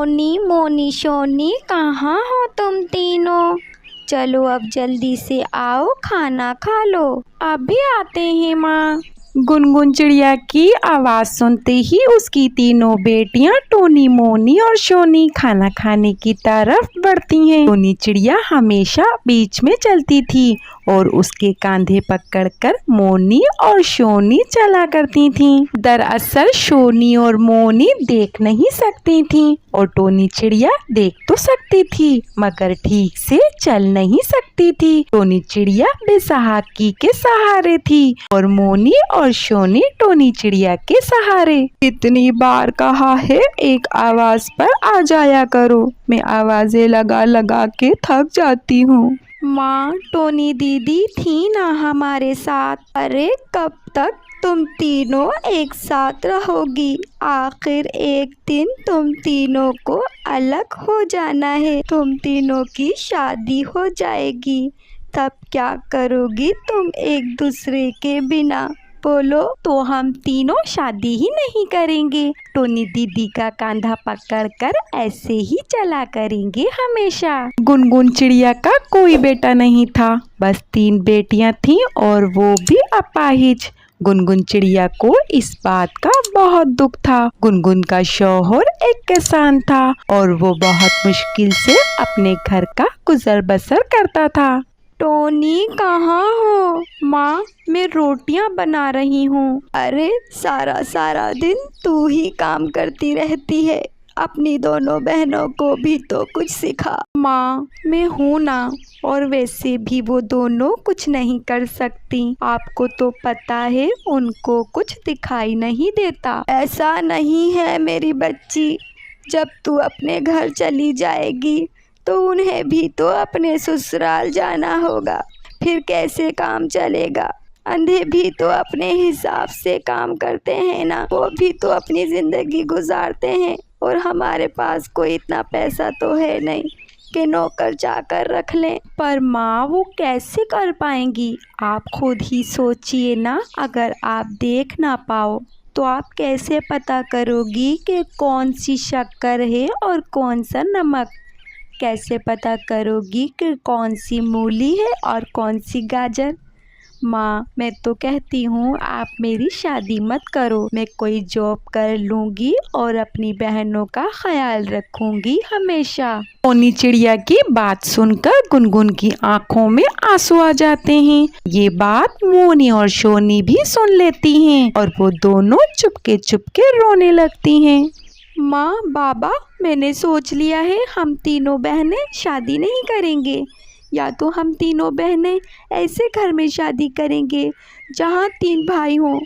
Tony, Moni, शोनी, कहाँ हो तुम तीनों? चलो अब जल्दी से आओ, खाना खा लो। अभी आते हैं माँ। गुनगुन चिड़िया की आवाज़ सुनते ही उसकी तीनों बेटियां टोनी, मोनी और शोनी खाना खाने की तरफ बढ़ती हैं। टोनी चिड़िया हमेशा बीच में चलती थी और उसके कंधे पकड़कर मोनी और शोनी चला करती थीं। दरअसल शोनी और मोनी देख नहीं सकती थीं और टोनी चिड़िया देख तो सकती थी मगर ठीक से चल नहीं सकती थी। टोनी चिड़िया बेसहाकी के सहारे थी और मोनी और शोनी टोनी चिड़िया के सहारे। कितनी बार कहा है एक आवाज पर आ जाया करो, मैं आवाजें लगा लगा के थक जाती हूँ। माँ, टोनी दीदी थी ना हमारे साथ। अरे कब तक तुम तीनों एक साथ रहोगी? आखिर एक दिन तुम तीनों को अलग हो जाना है। तुम तीनों की शादी हो जाएगी, तब क्या करोगी तुम एक दूसरे के बिना? बोलो। तो हम तीनों शादी ही नहीं करेंगे। टोनी दीदी का कंधा पकड़कर ऐसे ही चला करेंगे हमेशा। गुनगुन चिड़िया का कोई बेटा नहीं था, बस 3 बेटियां थीं और वो भी अपाहिज। गुनगुन चिड़िया को इस बात का बहुत दुख था। गुनगुन का शौहर एक किसान था और वो बहुत मुश्किल से अपने घर का गुजर बसर करता था। टोनी कहाँ हो? माँ, मैं रोटियाँ बना रही हूँ। अरे सारा दिन तू ही काम करती रहती है, अपनी दोनों बहनों को भी तो कुछ सिखा। माँ, मैं हूँ ना, और वैसे भी वो दोनों कुछ नहीं कर सकती। आपको तो पता है उनको कुछ दिखाई नहीं देता। ऐसा नहीं है मेरी बच्ची, जब तू अपने घर चली जाएगी तो उन्हें भी तो अपने ससुराल जाना होगा, फिर कैसे काम चलेगा? अंधे भी तो अपने हिसाब से काम करते हैं ना, वो भी तो अपनी ज़िंदगी गुजारते हैं। और हमारे पास कोई इतना पैसा तो है नहीं कि नौकर चाकर रख लें। पर माँ, वो कैसे कर पाएंगी? आप खुद ही सोचिए ना, अगर आप देख ना पाओ तो आप कैसे पता करोगी कि कौन सी शक्कर है और कौन सा नमक? कैसे पता करोगी कि कौन सी मूली है और कौन सी गाजर? माँ, मैं तो कहती हूँ आप मेरी शादी मत करो। मैं कोई जॉब कर लूँगी और अपनी बहनों का ख्याल रखूँगी हमेशा। टोनी चिड़िया की बात सुनकर गुनगुन की आंखों में आंसू आ जाते हैं। ये बात मोनी और शोनी भी सुन लेती हैं और वो दोनों चुपके चुपके रोने लगती हैं। माँ, बाबा, मैंने सोच लिया है हम तीनों बहनें शादी नहीं करेंगे। या तो हम तीनों बहनें ऐसे घर में शादी करेंगे जहाँ 3 भाई हों।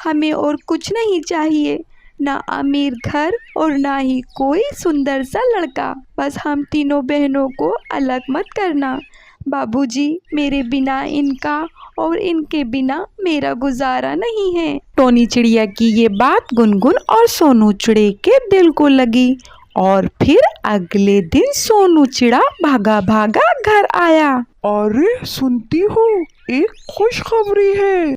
हमें और कुछ नहीं चाहिए, ना अमीर घर और ना ही कोई सुंदर सा लड़का। बस हम तीनों बहनों को अलग मत करना। बाबूजी, मेरे बिना इनका और इनके बिना मेरा गुजारा नहीं है। टोनी चिड़िया की ये बात गुनगुन और सोनू चिड़े के दिल को लगी और फिर अगले दिन सोनू चिड़ा भागा भागा घर आया। अरे सुनती हो, एक खुशखबरी है।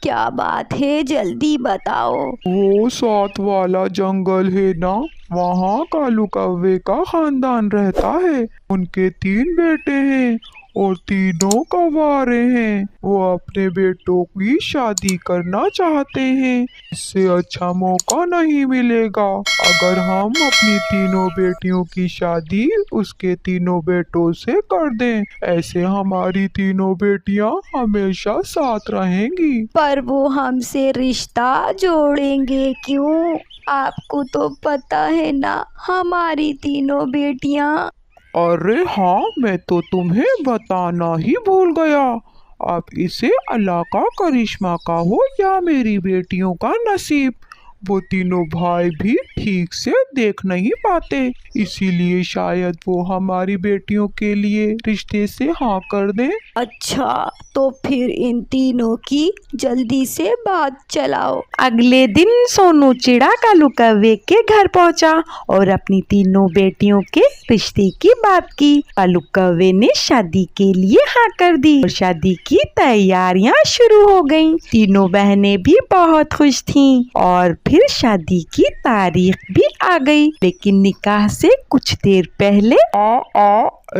क्या बात है, जल्दी बताओ। वो 7 वाला जंगल है ना, वहाँ कालू कौवे का खानदान रहता है। उनके 3 बेटे हैं और तीनों कवारे हैं। वो अपने बेटों की शादी करना चाहते हैं। इससे अच्छा मौका नहीं मिलेगा अगर हम अपनी तीनों बेटियों की शादी उसके तीनों बेटों से कर दें। ऐसे हमारी तीनों बेटियां हमेशा साथ रहेंगी। पर वो हमसे रिश्ता जोड़ेंगे क्यों? आपको तो पता है ना, हमारी तीनों बेटियां। अरे हाँ, मैं तो तुम्हें बताना ही भूल गया। अब इसे अल्लाह का करिश्मा का हो या मेरी बेटियों का नसीब, वो तीनों भाई भी ठीक से देख नहीं पाते, इसीलिए शायद वो हमारी बेटियों के लिए रिश्ते से हाँ कर दें। अच्छा, तो फिर इन तीनों की जल्दी से बात चलाओ। अगले दिन सोनू चिड़ा कालू कौवे के घर पहुंचा और अपनी तीनों बेटियों के रिश्ते की बात की। कालू कौवे ने शादी के लिए हाँ कर दी और शादी की तैयारियां शुरू हो गईं। तीनों बहनें भी बहुत खुश थीं और फिर शादी की तारीख भी आ गई। लेकिन निकाह से कुछ देर पहले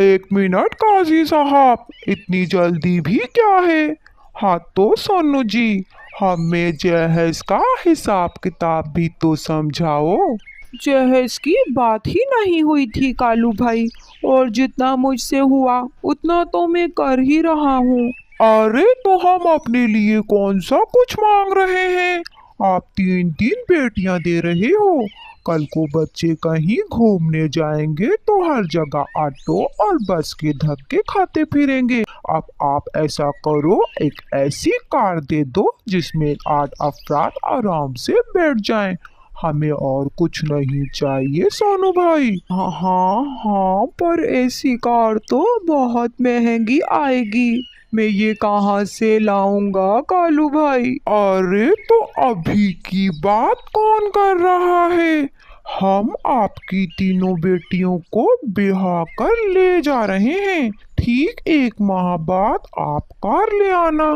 एक मिनट काजी साहब, इतनी जल्दी भी क्या है? हाँ तो सोनू जी, हमें जहेज का हिसाब किताब भी तो समझाओ। जहेज की बात ही नहीं हुई थी कालू भाई, और जितना मुझसे हुआ उतना तो मैं कर ही रहा हूँ। अरे तो हम अपने लिए कौन सा कुछ मांग रहे हैं? आप 3 बेटियां दे रहे हो। कल को बच्चे कहीं घूमने जाएंगे तो हर जगह ऑटो और बस के धक्के खाते फिरेंगे। अब आप ऐसा करो, एक ऐसी कार दे दो जिसमें 8 अफराद आराम से बैठ जाएं। हमें और कुछ नहीं चाहिए सोनू भाई। हाँ, पर ऐसी कार तो बहुत महंगी आएगी, मैं ये कहाँ से लाऊंगा कालू भाई? अरे तो अभी की बात कौन कर रहा है? हम आपकी 3 बेटियों को ब्याह कर ले जा रहे हैं। ठीक 1 माह बाद आप कार ले आना,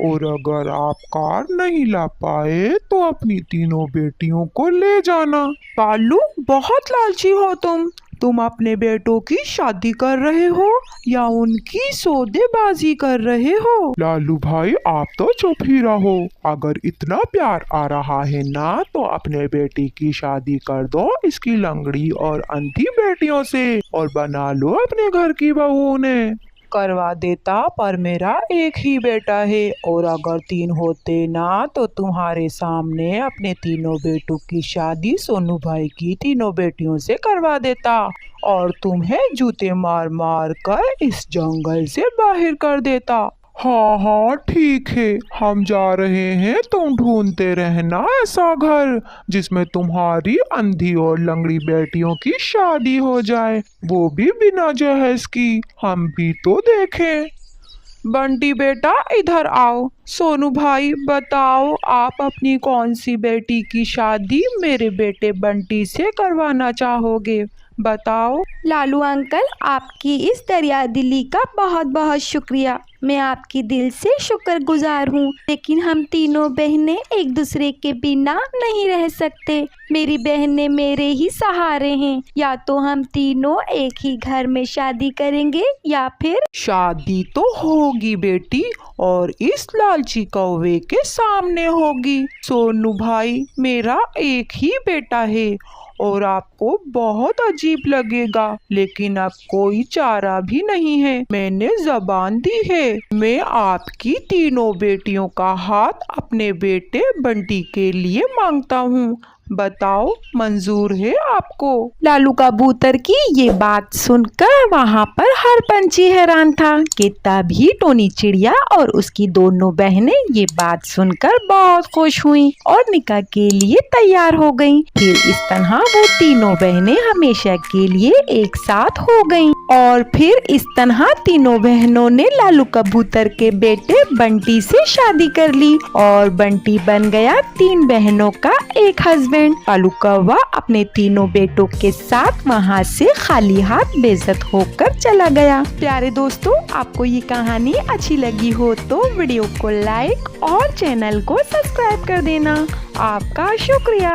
और अगर आप कार नहीं ला पाए तो अपनी 3 बेटियों को ले जाना। कालू, बहुत लालची हो तुम अपने बेटों की शादी कर रहे हो या उनकी सौदेबाजी कर रहे हो? लालू भाई, आप तो चुप ही रहो। अगर इतना प्यार आ रहा है ना तो अपने बेटी की शादी कर दो इसकी लंगड़ी और अंधी बेटियों से, और बना लो अपने घर की बहू ने। करवा देता, पर मेरा एक ही बेटा है, और अगर 3 होते ना तो तुम्हारे सामने अपने 3 बेटों की शादी सोनू भाई की 3 बेटियों से करवा देता, और तुम्हें जूते मार मार कर इस जंगल से बाहर कर देता। हाँ ठीक है, हम जा रहे हैं। तुम ढूंढते रहना ऐसा घर जिसमें तुम्हारी अंधी और लंगड़ी बेटियों की शादी हो जाए, वो भी बिना जहेज की। हम भी तो देखें। बंटी बेटा, इधर आओ। सोनू भाई, बताओ आप अपनी कौन सी बेटी की शादी मेरे बेटे बंटी से करवाना चाहोगे? बताओ। लालू अंकल, आपकी इस दरिया दिली का बहुत बहुत शुक्रिया। मैं आपकी दिल से शुक्रगुजार हूँ, लेकिन हम 3 बहनें एक दूसरे के बिना नहीं रह सकते। मेरी बहनें मेरे ही सहारे हैं। या तो हम तीनों एक ही घर में शादी करेंगे या फिर शादी तो होगी बेटी, और इस लालची कौवे के सामने होगी। सोनू भाई, मेरा एक ही बेटा है और आपको बहुत अजीब लगेगा, लेकिन अब कोई चारा भी नहीं है। मैंने जबान दी है, मैं आपकी 3 बेटियों का हाथ अपने बेटे बंटी के लिए मांगता हूँ। बताओ, मंजूर है आपको? लालू कबूतर की ये बात सुनकर वहाँ पर हर पंछी हैरान था कि तभी टोनी चिड़िया और उसकी दोनों बहनें ये बात सुनकर बहुत खुश हुईं और निकाह के लिए तैयार हो गईं। फिर इस तरह वो 3 बहनें हमेशा के लिए एक साथ हो गईं, और फिर इस तरह 3 बहनों ने लालू कबूतर के बेटे बंटी से शादी कर ली, और बंटी बन गया 3 बहनों का एक हस्बैंड। लालू कौवा अपने 3 बेटों के साथ वहाँ से खाली हाथ बेइज्जत होकर चला गया। प्यारे दोस्तों, आपको ये कहानी अच्छी लगी हो तो वीडियो को लाइक और चैनल को सब्सक्राइब कर देना। आपका शुक्रिया।